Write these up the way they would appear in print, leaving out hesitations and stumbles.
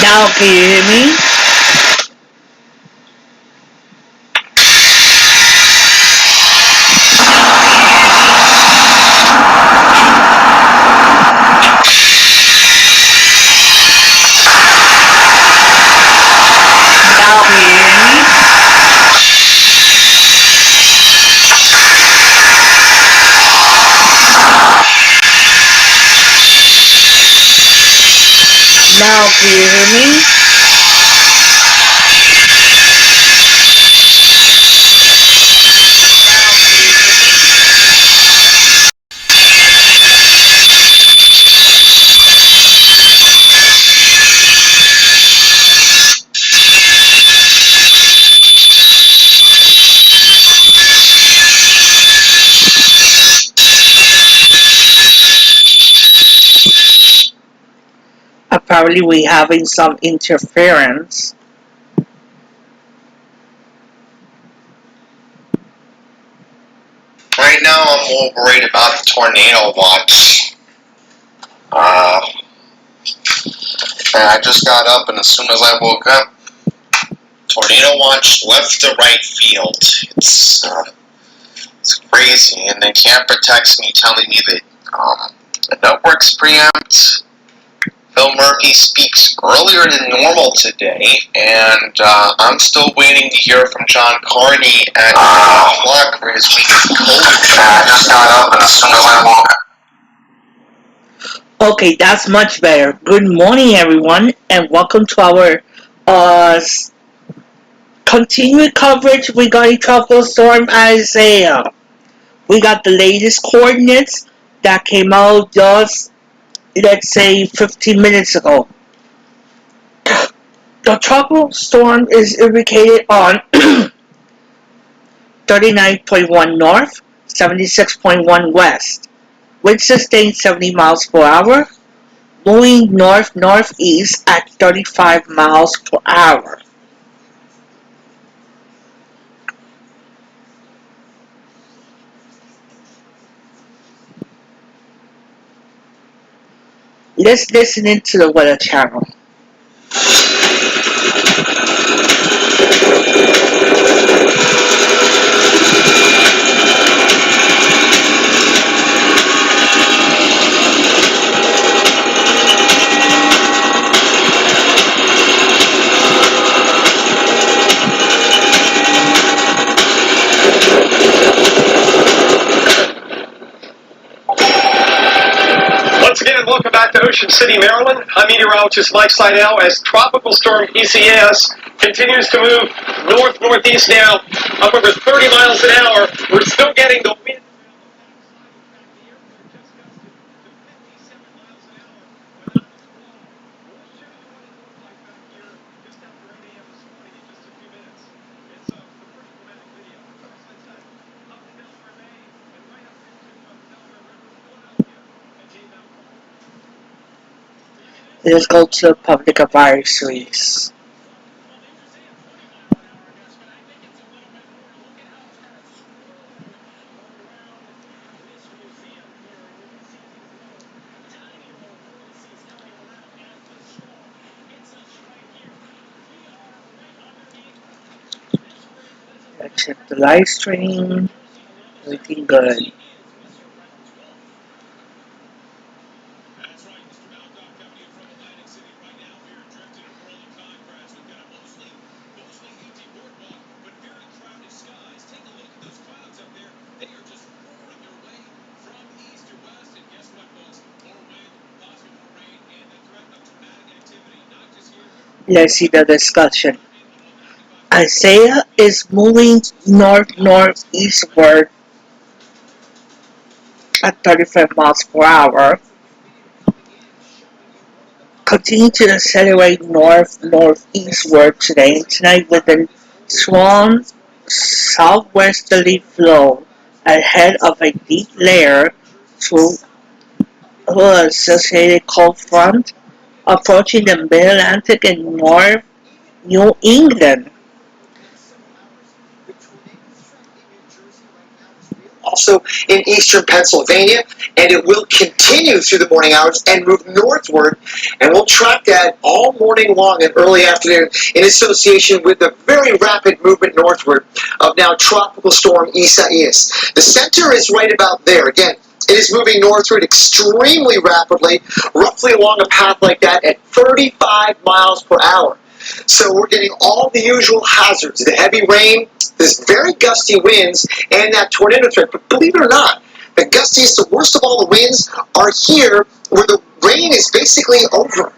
Now can you hear me? Now can you hear me? Now can you hear me? Apparently we having some interference. Right now, I'm more worried about the tornado watch. And I just got up, and as soon as I woke up, tornado watch left to right field. It's crazy, and then Camper texts me telling me that the network's preempt. Phil Murphy speaks earlier than normal today, and I'm still waiting to hear from John Carney at 9 o'clock for his weekly COVID. I just got up, and as soon as I woke up. Okay, that's much better. Good morning, everyone, and welcome to our continued coverage regarding Tropical Storm Isaias. We got the latest coordinates that came out just, let's say, 15 minutes ago. The tropical storm is indicated on 39.1 north, 76.1 west. Wind sustained 70 miles per hour, moving north-northeast at 35 miles per hour. Let's listen into the weather channel. Once again, welcome back to Ocean City, Maryland. I'm meteorologist Mike Seidel as Tropical Storm Isaias continues to move north-northeast now, up over 30 miles an hour. We're still getting the wind. Let's go to the public advisories. Let's check the live stream. Everything good. Let's see the discussion. Isaiah is moving north-northeastward at 35 miles per hour. Continue to accelerate north-northeastward today and tonight with a strong southwesterly flow ahead of a deep layer through associated cold front approaching the mid-Atlantic and North New England. Also in eastern Pennsylvania, and it will continue through the morning hours and move northward, and we'll track that all morning long and early afternoon in association with the very rapid movement northward of now Tropical Storm Isaias. The center is right about there. Again, it is moving northward extremely rapidly, roughly along a path like that at 35 miles per hour. So we're getting all the usual hazards, the heavy rain, this very gusty winds, and that tornado threat. But believe it or not, the gustiest, the worst of all the winds are here where the rain is basically over.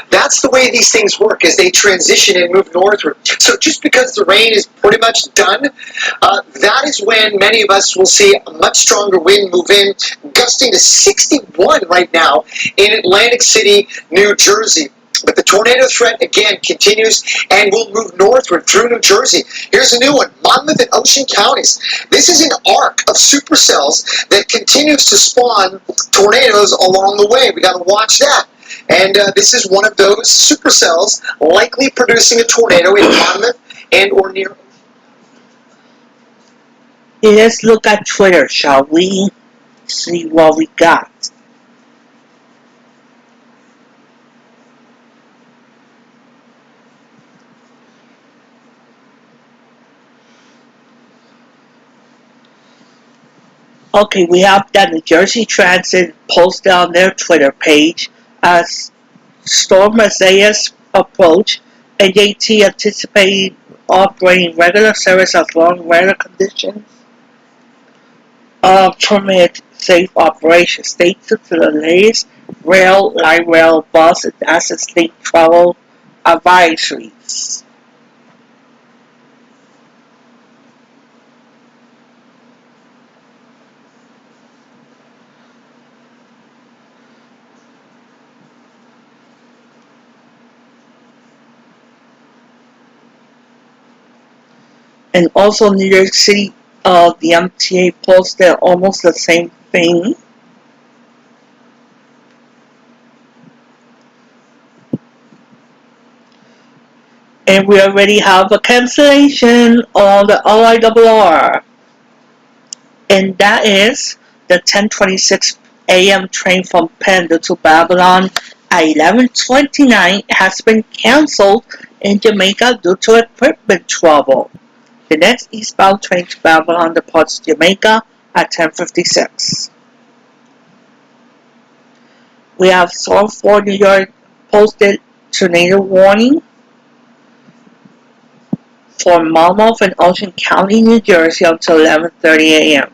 That's the way these things work as they transition and move northward. So just because the rain is pretty much done, that is when many of us will see a much stronger wind move in, gusting to 61 right now in Atlantic City, New Jersey. But the tornado threat, again, continues and will move northward through New Jersey. Here's a new one, Monmouth and Ocean counties. This is an arc of supercells that continues to spawn tornadoes along the way. We got to watch that. And this is one of those supercells likely producing a tornado in Monmouth and or near. Let's look at Twitter, shall we? See what we got. Okay, we have that New Jersey Transit posted on their Twitter page as Storm Isaias approach. NJT anticipating operating regular service as long weather conditions permit safe operation. Stay tuned to the latest rail, light rail, bus, and access link travel advisories. And also New York City, the MTA posted almost the same thing. And we already have a cancellation on the LIRR. And that is the 10:26 a.m. train from Penn to Babylon at 11:29 has been canceled in Jamaica due to equipment trouble. The next eastbound train to Babylon departs Jamaica at 10:56. We have Storm 4 New York posted tornado warning for Monmouth and Ocean County, New Jersey until 11:30 a.m.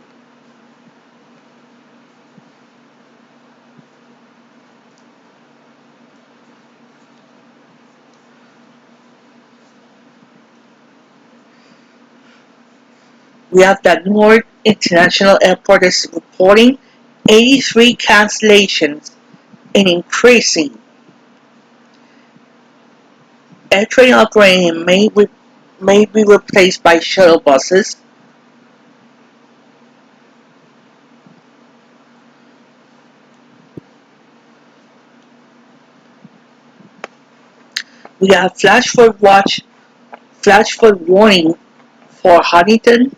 We have that Newark International Airport is reporting 83 cancellations and increasing. Air train operating may be replaced by shuttle buses. We have flash flood warning for Huntington,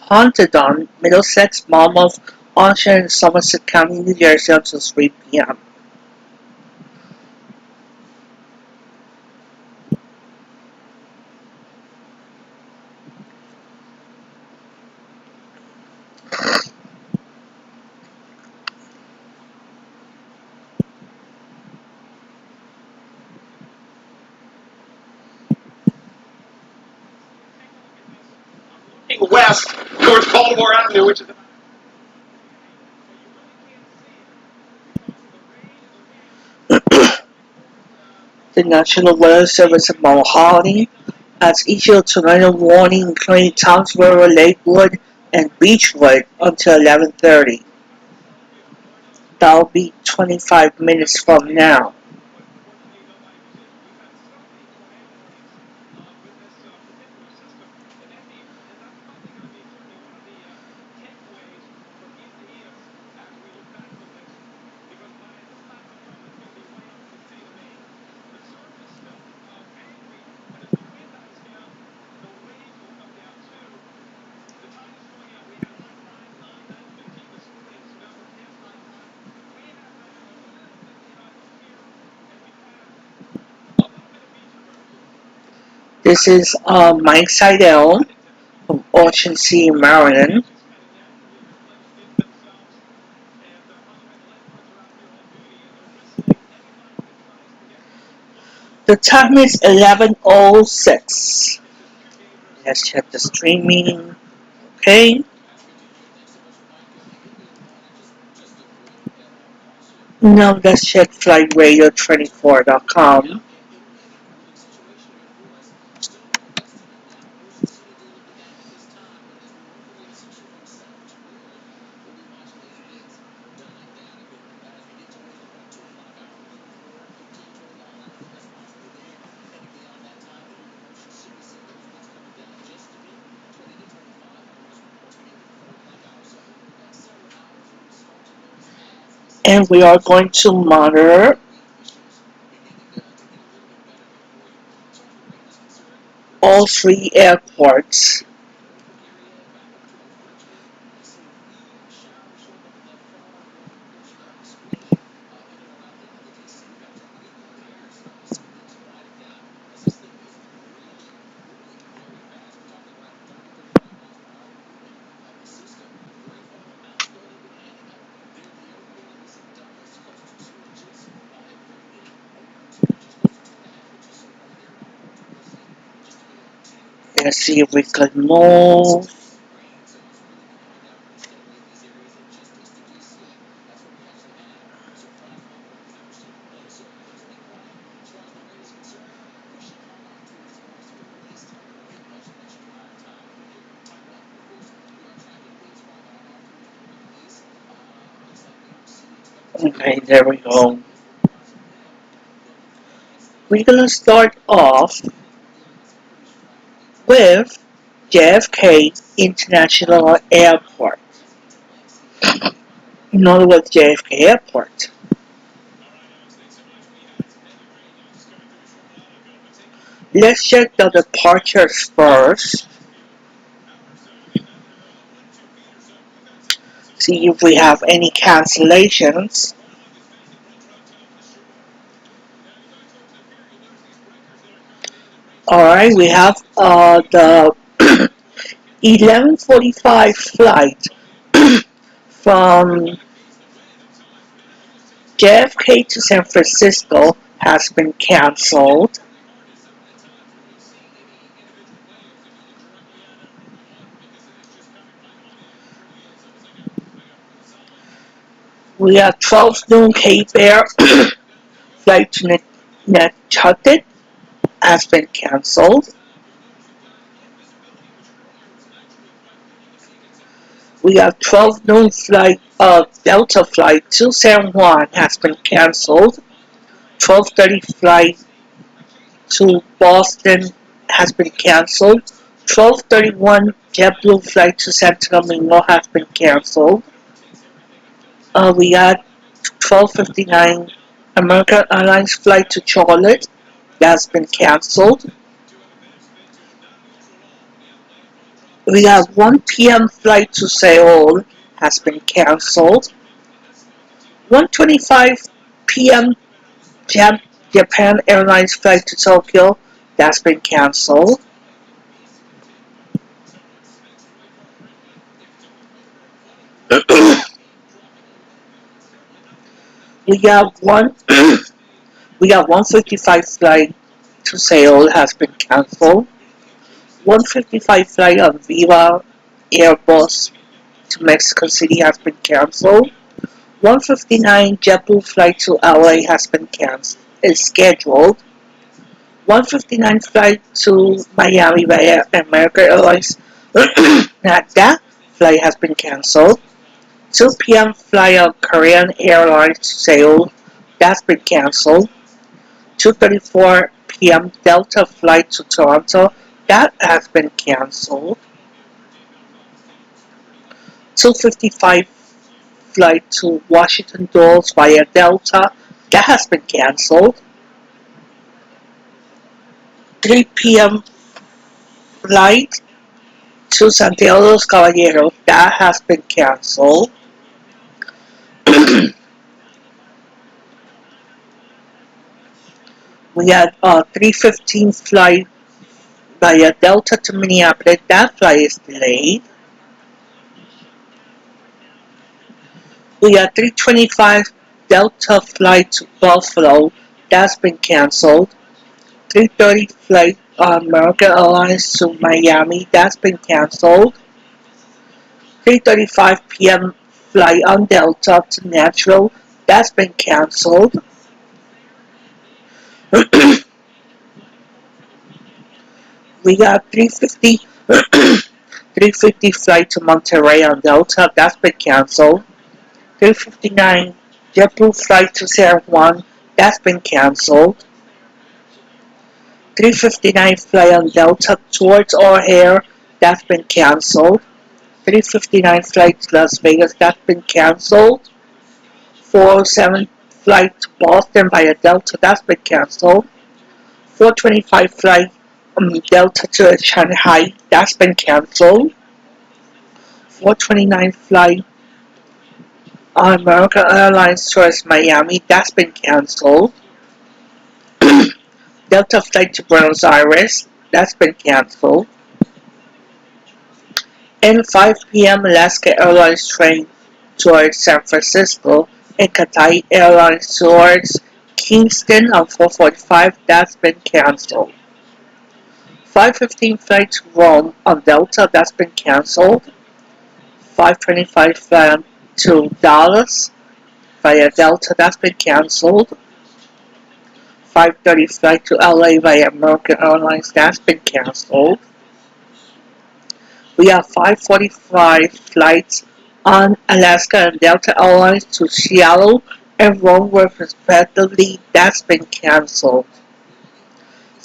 Hunterdon, Middlesex, Monmouth, Ocean, and Somerset County, New Jersey until 3 p.m. West towards Baltimore Avenue, which is The National Weather Service in Mulholland has issued a tornado warning including Townsboro, Lakewood, and Beechwood until 11:30. That'll be 25 minutes from now. This is Mike Seidel from Ocean City, Maryland. The time is 11:06. Let's check the streaming. Okay. Now let's check flightradio24.com. And we are going to monitor all three airports. Let's see if we can move. Okay, there we go. We're gonna start off with JFK International Airport. In other words, JFK Airport. Let's check the departures first. See if we have any cancellations. Alright, we have the 11:45 flight from JFK to San Francisco has been canceled. We have 12 noon Cape Air flight to Nantucket has been canceled. We have 12 noon flight Delta flight to San Juan has been canceled. 12:30 flight to Boston has been canceled. 12:31 JetBlue flight to Santo Domingo has been canceled. We got 12:59 American Airlines flight to Charlotte that's been canceled. We have 1 p.m. flight to Seoul has been canceled. 1:25 p.m. Japan Airlines flight to Tokyo that's been canceled. we got one we got 1:55 flight to Seoul has been canceled. 1:55 flight on Viva Airbus to Mexico City has been canceled. 1:59 JetBlue flight to LA has been canceled. Is scheduled. 1:59 flight to Miami via American Airlines. That flight has been canceled. 2 p.m. flight of Korean Airlines to Seoul. That's been canceled. 2:34 p.m. Delta flight to Toronto. That has been canceled. 2:55 flight to Washington Dulles via Delta. That has been canceled. 3 p.m. flight to Santiago de los Caballeros. That has been canceled. We had a 3:15 flight via Delta to Minneapolis, that flight is delayed. We got 325 Delta flight to Buffalo, that's been canceled. 3:30 flight on American Airlines to Miami, that's been canceled. 3:35 p.m. flight on Delta to Nashville, that's been canceled. We got 350 flight to Monterrey on Delta, that's been canceled. 359 JetBlue flight to San Juan, that's been canceled. 359 flight on Delta towards O'Hare, that's been canceled. 359 flight to Las Vegas, that's been canceled. 407 flight to Boston via Delta, that's been canceled. 425 flight Delta to Shanghai, that's been canceled. 429 flight on American Airlines towards Miami, that's been canceled. Delta flight to Buenos Aires, that's been canceled. And 5 p.m. Alaska Airlines train towards San Francisco and Cathay Airlines towards Kingston on 445, that's been canceled. 5:15 flight to Rome on Delta, that's been canceled. 5:25 flight to Dallas via Delta, that's been canceled. 5:30 flight to LA via American Airlines, that's been canceled. We have 5:45 flights on Alaska and Delta Airlines to Seattle and Rome respectively, that's been canceled.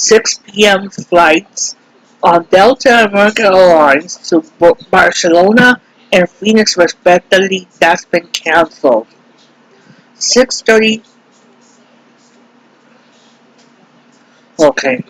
6 p.m. flights on Delta and American Airlines to Barcelona and Phoenix respectively, that's been canceled. 6:30. Okay.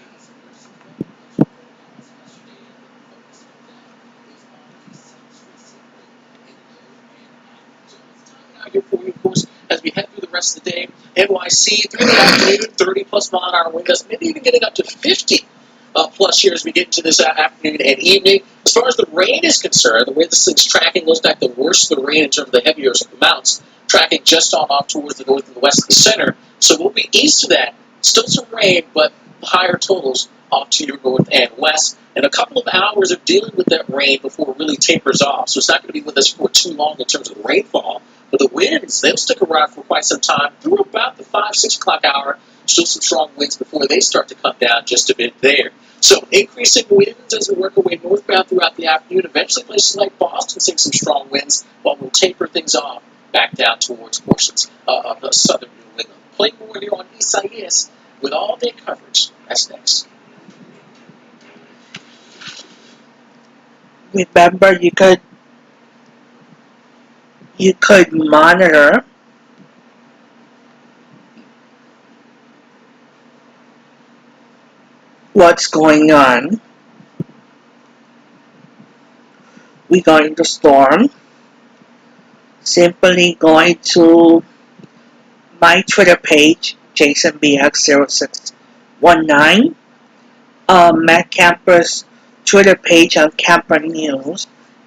Here for you, of course, as we head through the rest of the day. NYC through the afternoon, 30 plus mile an hour wind gusts, maybe even getting up to 50 plus here as we get into this afternoon and evening. As far as the rain is concerned, the way this thing's tracking looks like the worst of the rain in terms of the heavier amounts, tracking just on off towards the north and the west and the center. So we'll be east of that. Still some rain, but higher totals off to your north and west. And a couple of hours of dealing with that rain before it really tapers off. So it's not going to be with us for too long in terms of the rainfall. But the winds, they'll stick around for quite some time through about the 5, 6 o'clock hour. Still some strong winds before they start to come down just a bit there. So increasing winds as we work our way northbound throughout the afternoon. Eventually places like Boston seeing some strong winds while we'll taper things off back down towards portions of the southern New England. Playing more here on TS Isaias with all-day coverage. That's next. Remember, you could monitor what's going on regarding the storm. Simply going to my Twitter page, JasonBX0619, Matt Camper's Twitter page on Camper News,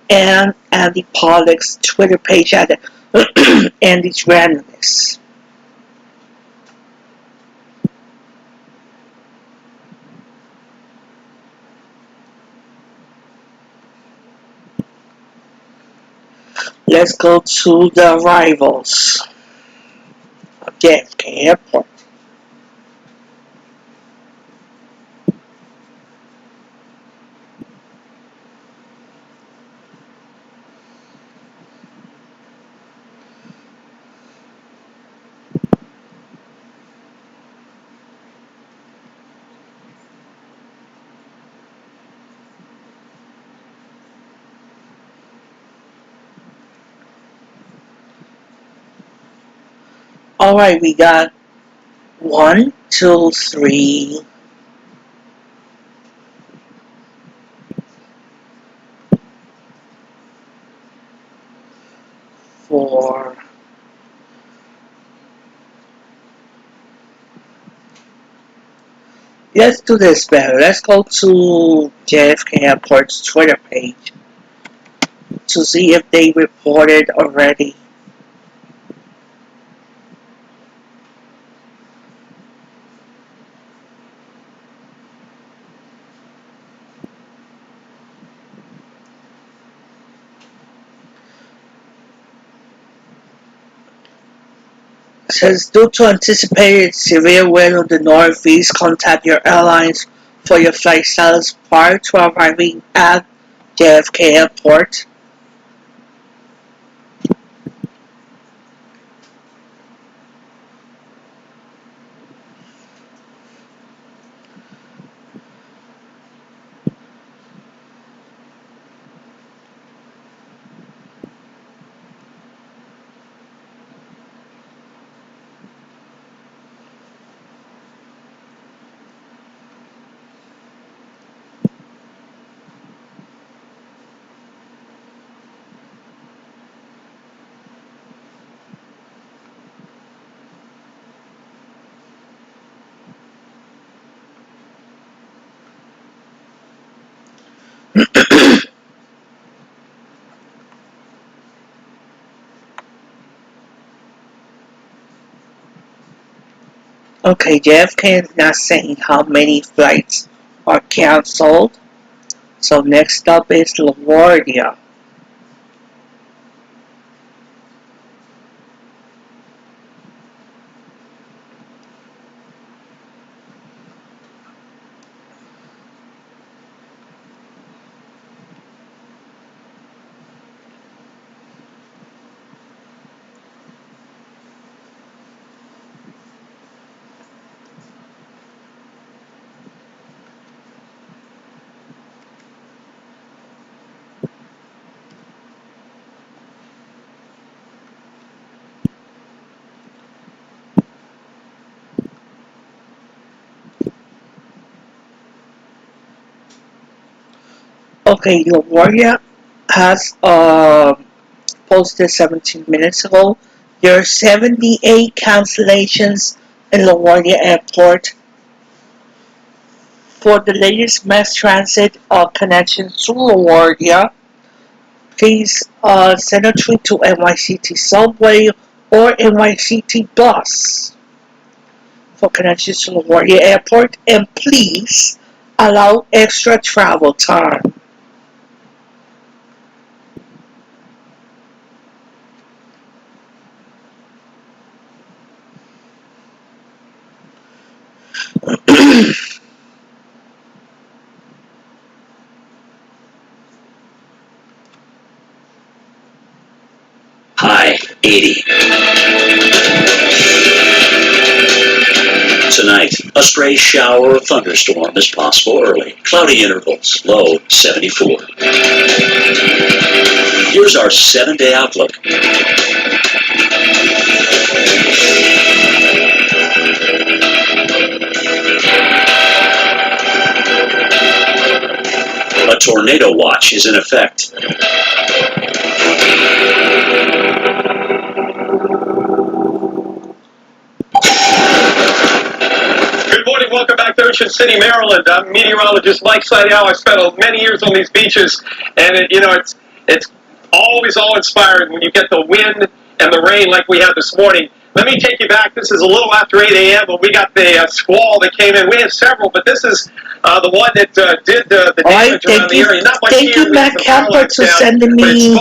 and Andy Pollock's Twitter page at Andy's Randomness. Let's go to the arrivals of JFK Airport. Alright, we got 1, 2, 3, 4, Let's do this better. Let's go to JFK Airport's Twitter page to see if they reported already. It says, due to anticipated severe wind on the northeast, contact your airlines for your flight status prior to arriving at JFK Airport. Okay, JFK is not saying how many flights are canceled. So next up is LaGuardia. Okay, LaGuardia has posted 17 minutes ago. There are 78 cancellations in LaGuardia Airport for the latest mass transit connection to LaGuardia. Please send a tweet to NYCT Subway or NYCT Bus for connections to LaGuardia Airport, and please allow extra travel time. High 80. Tonight, a stray shower or thunderstorm is possible early. Cloudy intervals, low 74. Here's our 7-day outlook. A tornado watch is in effect. Good morning, welcome back to Ocean City, Maryland. I'm meteorologist Mike Seidel. I spent many years on these beaches, and it's always awe-inspiring when you get the wind and the rain like we had this morning. Let me take you back. This is a little after 8 a.m. when we got the squall that came in. We had several, but this is the one that did the damage around the area. Not much Thank here. you, Matt Camper, for sending me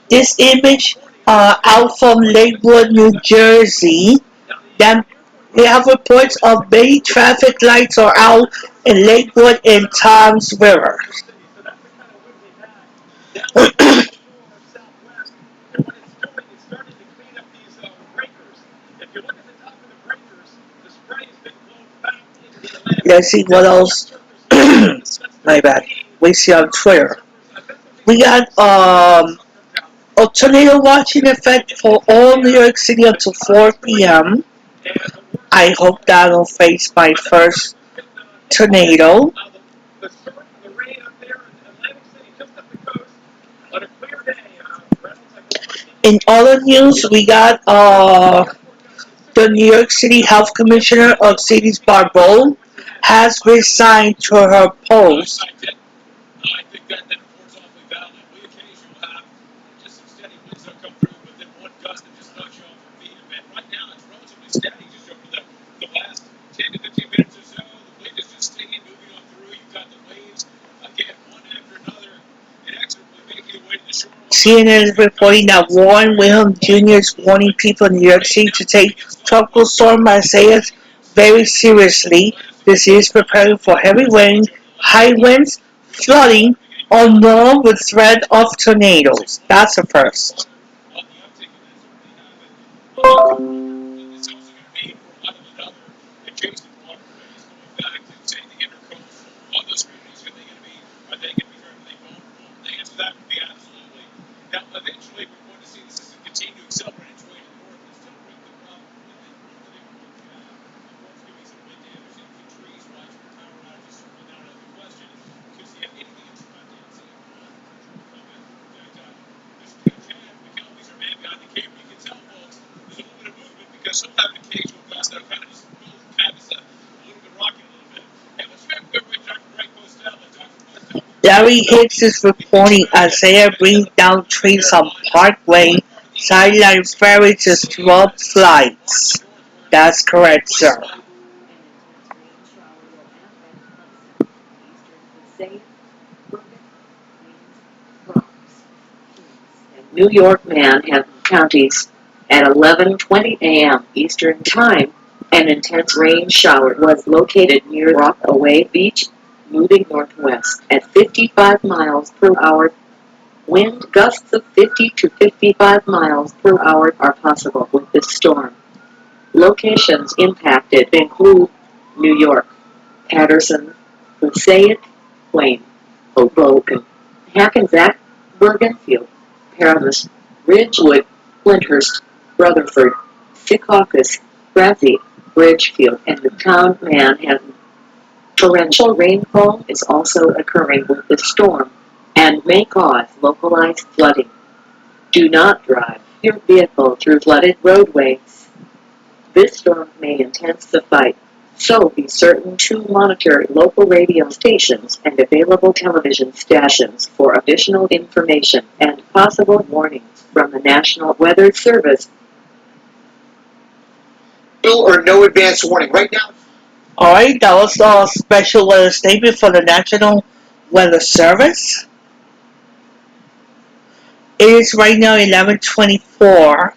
this image out from Lakewood, New Jersey. Then we have reports of many traffic lights are out in Lakewood and Toms River. Let's see what else. My bad. We see on Twitter. We got a tornado watch in effect for all New York City until 4 p.m. I hope that'll face my first tornado. In other news, we got The New York City Health Commissioner of Cities Barbeau has resigned to her post. I think that report's awfully valid. We occasionally will have just some steady winds that come through, but then one gust that just knocks you off your feet. And right now, it's relatively steady just over the last 10 to 15 minutes or so. The wind is just staying moving on through. You've got the waves, again, one after another, inexorably making their way to the shore. CNN is reporting that Warren Wilhelm Jr. is warning people in New York City to take Tropical Storm Isaias very seriously. The city is preparing for heavy rain, high winds, flooding, or more with threat of tornadoes. That's a first. On the uptick, and that's what we have. It's also going to be for a lot of another adjacent waterways going back to, say, the intercoastal. All those communities, are they going to be very vulnerable? The answer to that would be absolutely. Now, eventually, we're going to see the system continue to accelerate its way to the north, but still bring the problem with it. One of the big ones we have, of course, going to be some wind damage, anything trees, widespread power outages, certainly not out of the question. Because you have anything interrupted, it's a lot of pressure will come in. In fact, there's a Chad McKelvey's our man behind the camera. You can tell, folks, there's a little bit of movement because he'll have an occasional gust that'll kind of just have us a little bit rocking a little bit. And let's have a good way Dr. Greg Postel. Dr. Postel. Larry Hicks is reporting Isaiah brings down trees on Parkway sideline ferry to disrupt flights. That's correct, sir. New York, Manhattan counties at 11:20 a.m. Eastern Time. An intense rain shower was located near Rockaway Beach, moving northwest at 55 miles per hour. Wind gusts of 50 to 55 miles per hour are possible with this storm. Locations impacted include New York, Patterson, Passaic, Wayne, Hoboken, Hackensack, Bergenfield, Paramus, Ridgewood, Flindhurst, Rutherford, Secaucus, Bradley, Bridgefield, and Midtown Manhattan. Torrential rainfall is also occurring with the storm and may cause localized flooding. Do not drive your vehicle through flooded roadways. This storm may intensify, so be certain to monitor local radio stations and available television stations for additional information and possible warnings from the National Weather Service. Or no advance warning. Right now, Alright, that was a special weather statement for the National Weather Service. It is right now 11:24.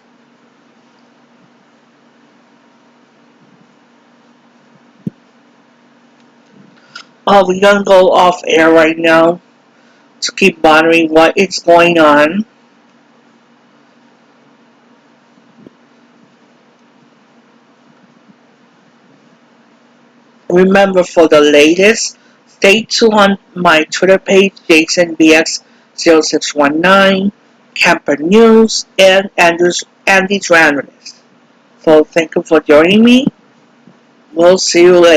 We're gonna go off air right now to keep monitoring what is going on. Remember, for the latest, stay tuned on my Twitter page, JasonBX0619, Camper News, and Andy's Randomness. So thank you for joining me. We'll see you later.